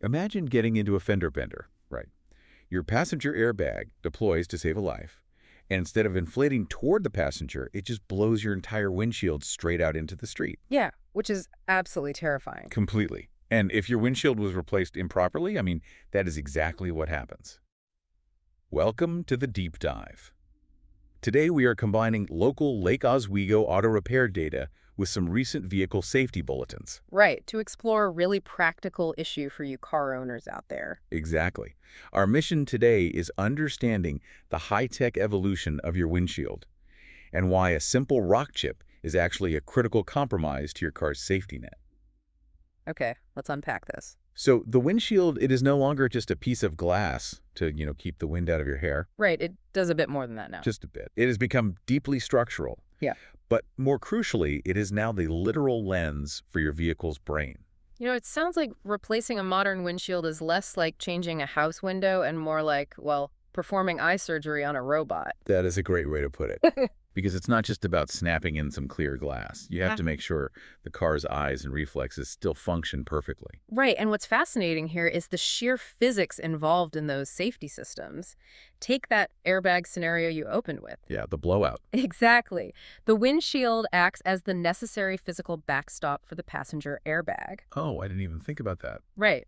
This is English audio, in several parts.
Imagine getting into a fender bender, right? Your passenger airbag deploys to save a life, and instead of inflating toward the passenger, it just blows your entire windshield straight out into the street. Yeah, which is absolutely terrifying. Completely. And if your windshield was replaced improperly, that is exactly what happens. Welcome to the deep dive. Today we are combining local Lake Oswego auto repair data with some recent vehicle safety bulletins. Right, to explore a really practical issue for you car owners out there. Exactly. Our mission today is understanding the high-tech evolution of your windshield and why a simple rock chip is actually a critical compromise to your car's safety net. Okay, let's unpack this. So the windshield, it is no longer just a piece of glass to, keep the wind out of your hair. Right, it does a bit more than that now. Just a bit. It has become deeply structural. Yeah. But more crucially, it is now the literal lens for your vehicle's brain. It sounds like replacing a modern windshield is less like changing a house window and more like, well, performing eye surgery on a robot. That is a great way to put it. Because it's not just about snapping in some clear glass. You have to make sure the car's eyes and reflexes still function perfectly. Right, and what's fascinating here is the sheer physics involved in those safety systems. Take that airbag scenario you opened with. Yeah, the blowout. Exactly. The windshield acts as the necessary physical backstop for the passenger airbag. Oh, I didn't even think about that. Right.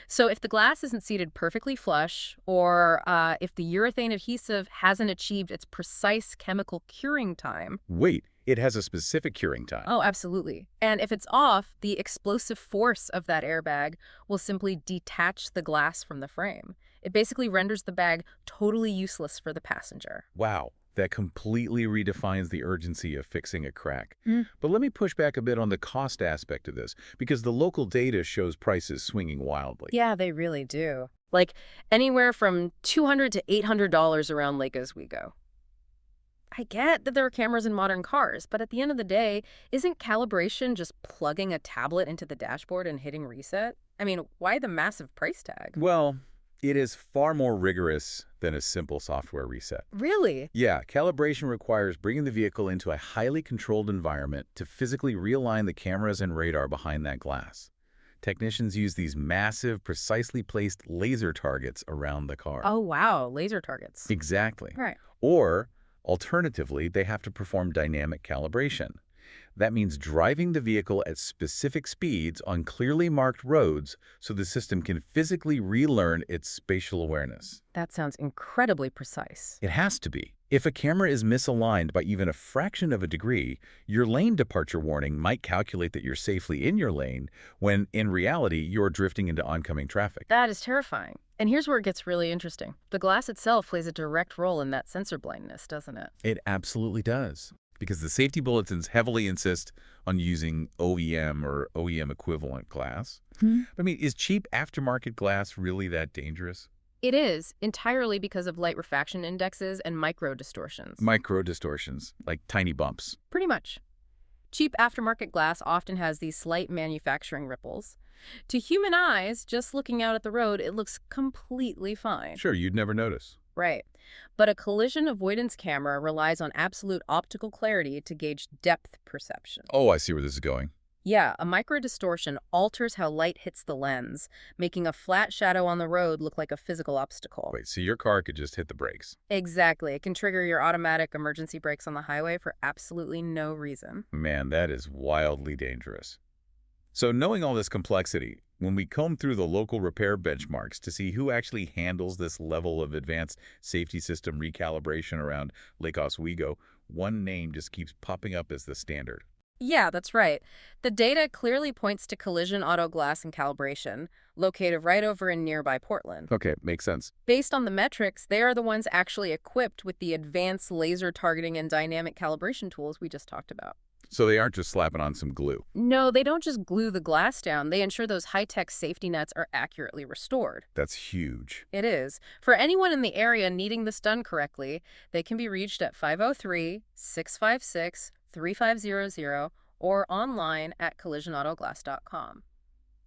So if the glass isn't seated perfectly flush, or if the urethane adhesive hasn't achieved its precise chemical curing time. Wait, it has a specific curing time. Oh, absolutely. And if it's off, the explosive force of that airbag will simply detach the glass from the frame. It basically renders the bag totally useless for the passenger. Wow, that completely redefines the urgency of fixing a crack. Mm. But let me push back a bit on the cost aspect of this, because the local data shows prices swinging wildly. Yeah, they really do. Like anywhere from $200 to $800 around Lake Oswego. I get that there are cameras in modern cars, but at the end of the day, isn't calibration just plugging a tablet into the dashboard and hitting reset? Why the massive price tag? Well, it is far more rigorous than a simple software reset. Really? Yeah, calibration requires bringing the vehicle into a highly controlled environment to physically realign the cameras and radar behind that glass. Technicians use these massive, precisely placed laser targets around the car. Oh, wow. Laser targets. Exactly. Right. Or, alternatively, they have to perform dynamic calibration. That means driving the vehicle at specific speeds on clearly marked roads so the system can physically relearn its spatial awareness. That sounds incredibly precise. It has to be. If a camera is misaligned by even a fraction of a degree, your lane departure warning might calculate that you're safely in your lane when, in reality, you're drifting into oncoming traffic. That is terrifying. And here's where it gets really interesting. The glass itself plays a direct role in that sensor blindness, doesn't it? It absolutely does. Because the safety bulletins heavily insist on using OEM or OEM equivalent glass. Is cheap aftermarket glass really that dangerous? It is, entirely because of light refraction indexes and micro-distortions. Micro-distortions, like tiny bumps. Pretty much. Cheap aftermarket glass often has these slight manufacturing ripples. To human eyes, just looking out at the road, it looks completely fine. Sure, you'd never notice. Right. But a collision avoidance camera relies on absolute optical clarity to gauge depth perception. Oh, I see where this is going. Yeah, a microdistortion alters how light hits the lens, making a flat shadow on the road look like a physical obstacle. Wait, so your car could just hit the brakes? Exactly. It can trigger your automatic emergency brakes on the highway for absolutely no reason. Man, that is wildly dangerous. So knowing all this complexity, when we comb through the local repair benchmarks to see who actually handles this level of advanced safety system recalibration around Lake Oswego, one name just keeps popping up as the standard. Yeah, that's right. The data clearly points to Collision Auto Glass Calibration, located right over in nearby Portland. Okay, makes sense. Based on the metrics, they are the ones actually equipped with the advanced laser targeting and dynamic calibration tools we just talked about. So they aren't just slapping on some glue. No, they don't just glue the glass down. They ensure those high-tech safety nets are accurately restored. That's huge. It is. For anyone in the area needing this done correctly, they can be reached at 503-656-3500 or online at collisionautoglass.com.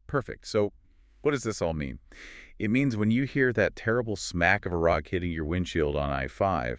Perfect. So what does this all mean? It means when you hear that terrible smack of a rock hitting your windshield on I-5,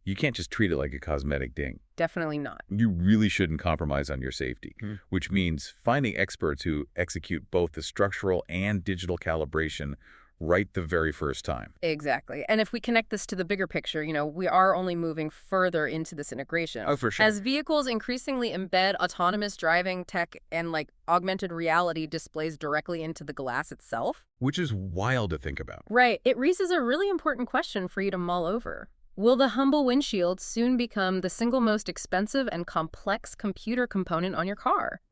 you can't just treat it like a cosmetic ding. definitely not. You really shouldn't compromise on your safety, Hmm. which means finding experts who execute both the structural and digital calibration right the very first time. Exactly. And if we connect this to the bigger picture, we are only moving further into this integration. Oh, for sure. As vehicles increasingly embed autonomous driving tech and augmented reality displays directly into the glass itself. Which is wild to think about. Right. It raises a really important question for you to mull over. Will the humble windshield soon become the single most expensive and complex computer component on your car?